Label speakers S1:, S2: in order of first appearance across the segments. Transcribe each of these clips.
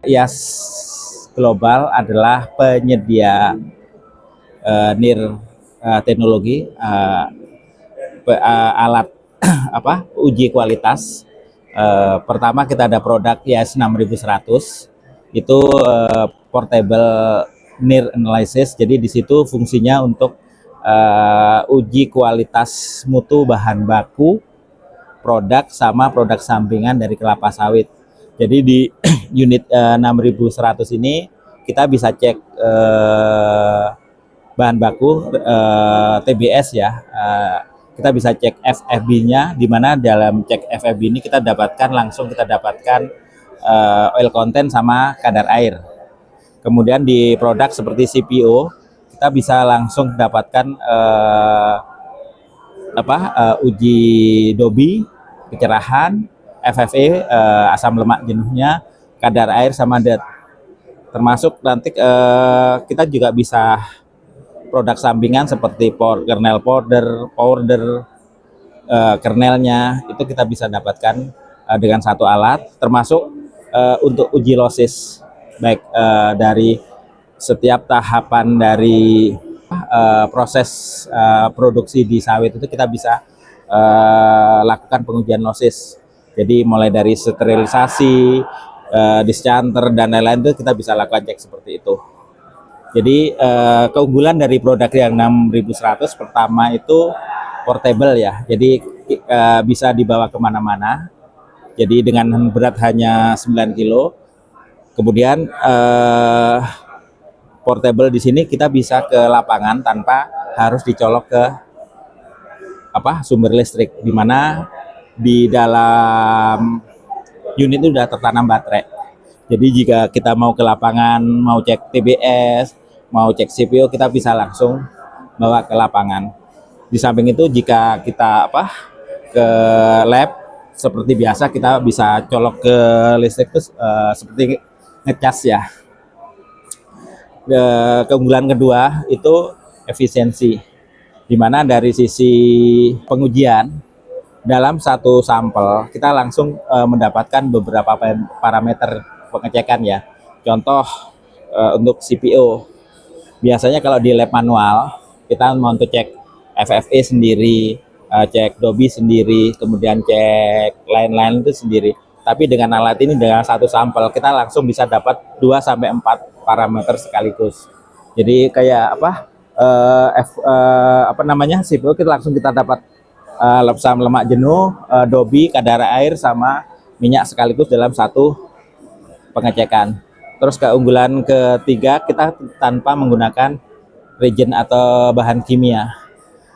S1: IAS Global adalah penyedia NIR teknologi, alat uji kualitas. Pertama kita ada produk IAS 6100, itu portable NIR analysis. Jadi di situ fungsinya untuk uji kualitas mutu bahan baku produk sama produk sampingan dari kelapa sawit. Jadi di unit 6100 ini kita bisa cek bahan baku TBS ya. Kita bisa cek FFB-nya, di mana dalam cek FFB ini kita dapatkan oil content sama kadar air. Kemudian di produk seperti CPO kita bisa langsung dapatkan uji dobi, kecerahan, FFE, asam lemak jenuhnya, kadar air sama DET. Termasuk nanti kita juga bisa produk sampingan seperti kernel powder, kernelnya itu kita bisa dapatkan dengan satu alat. Termasuk untuk uji losis, baik dari setiap tahapan dari proses produksi di sawit itu kita bisa lakukan pengujian losis. Jadi mulai dari sterilisasi, discanter dan lain-lain itu kita bisa lakukan cek seperti itu. Jadi keunggulan dari produk yang 6100 pertama itu portable ya. Jadi bisa dibawa kemana-mana. Jadi dengan berat hanya 9 kilo. Kemudian portable di sini kita bisa ke lapangan tanpa harus dicolok ke sumber listrik, di mana di dalam unit itu sudah tertanam baterai. Jadi jika kita mau ke lapangan, mau cek TBS, mau cek CPO, kita bisa langsung bawa ke lapangan. Di samping itu jika kita ke lab seperti biasa, kita bisa colok ke listrik itu seperti ngecas ya. Keunggulan kedua itu efisiensi, di mana dari sisi pengujian dalam satu sampel kita langsung mendapatkan beberapa parameter pengecekan ya. Contoh untuk CPO, biasanya kalau di lab manual kita mau untuk cek FFE sendiri, cek dobi sendiri, kemudian cek lain-lain itu sendiri. Tapi dengan alat ini, dengan satu sampel kita langsung bisa dapat 2-4 parameter sekaligus. Jadi kayak CPO kita langsung dapat asam lemak jenuh, dobi, kadar air sama minyak sekaligus dalam satu pengecekan. Terus keunggulan ketiga, kita tanpa menggunakan reagent atau bahan kimia,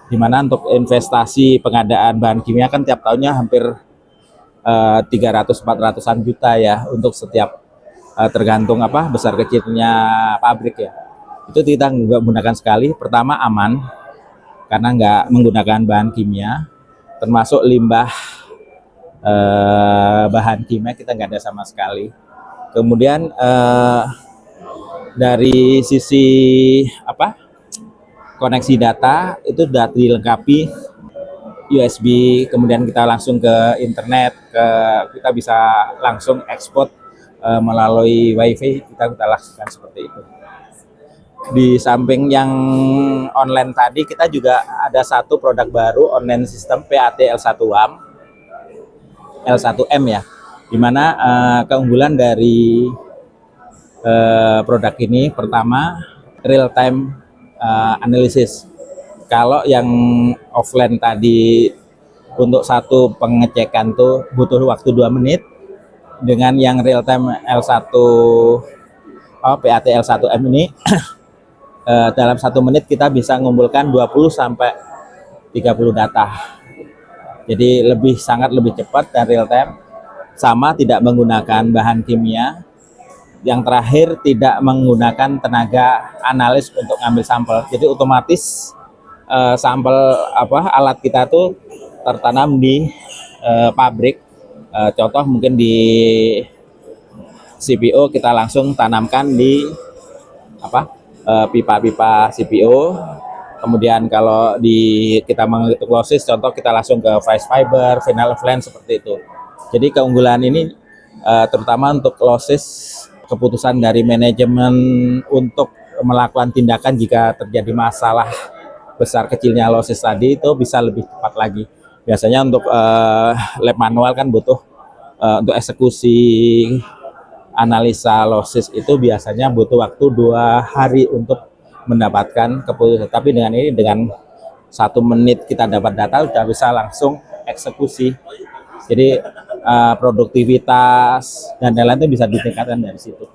S1: dimana untuk investasi pengadaan bahan kimia kan tiap tahunnya hampir 300-400an juta ya, untuk setiap tergantung besar kecilnya pabrik ya. Itu kita nggak menggunakan sekali. Pertama aman karena nggak menggunakan bahan kimia, termasuk limbah bahan kimia kita nggak ada sama sekali. Kemudian dari sisi koneksi data itu sudah dilengkapi USB, kemudian kita langsung ke internet, kita bisa langsung ekspor melalui WiFi, kita lakukan seperti itu. Di samping yang online tadi, kita juga ada satu produk baru online sistem PAT L1M ya, dimana keunggulan dari produk ini pertama real time analysis. Kalau yang offline tadi untuk satu pengecekan tuh butuh waktu 2 menit, dengan yang real time PAT L1M ini dalam 1 menit kita bisa mengumpulkan 20-30 data. Jadi sangat lebih cepat dan real time, sama tidak menggunakan bahan kimia. Yang terakhir, tidak menggunakan tenaga analis untuk ngambil sampel. Jadi otomatis sampel alat kita tuh tertanam di pabrik. Contoh mungkin di CPO kita langsung tanamkan di pipa-pipa CPO. Kemudian kalau kita menghitung losis, contoh kita langsung ke vice fiber, vinyl flan seperti itu. Jadi keunggulan ini terutama untuk losis keputusan dari manajemen untuk melakukan tindakan jika terjadi masalah besar kecilnya losses tadi itu bisa lebih cepat lagi. Biasanya untuk lab manual kan butuh untuk eksekusi analisa losses itu biasanya butuh waktu 2 hari untuk mendapatkan keputusan. Tapi dengan ini, dengan 1 menit kita dapat data, sudah bisa langsung eksekusi. Jadi produktivitas dan lain-lain itu bisa ditingkatkan dari situ.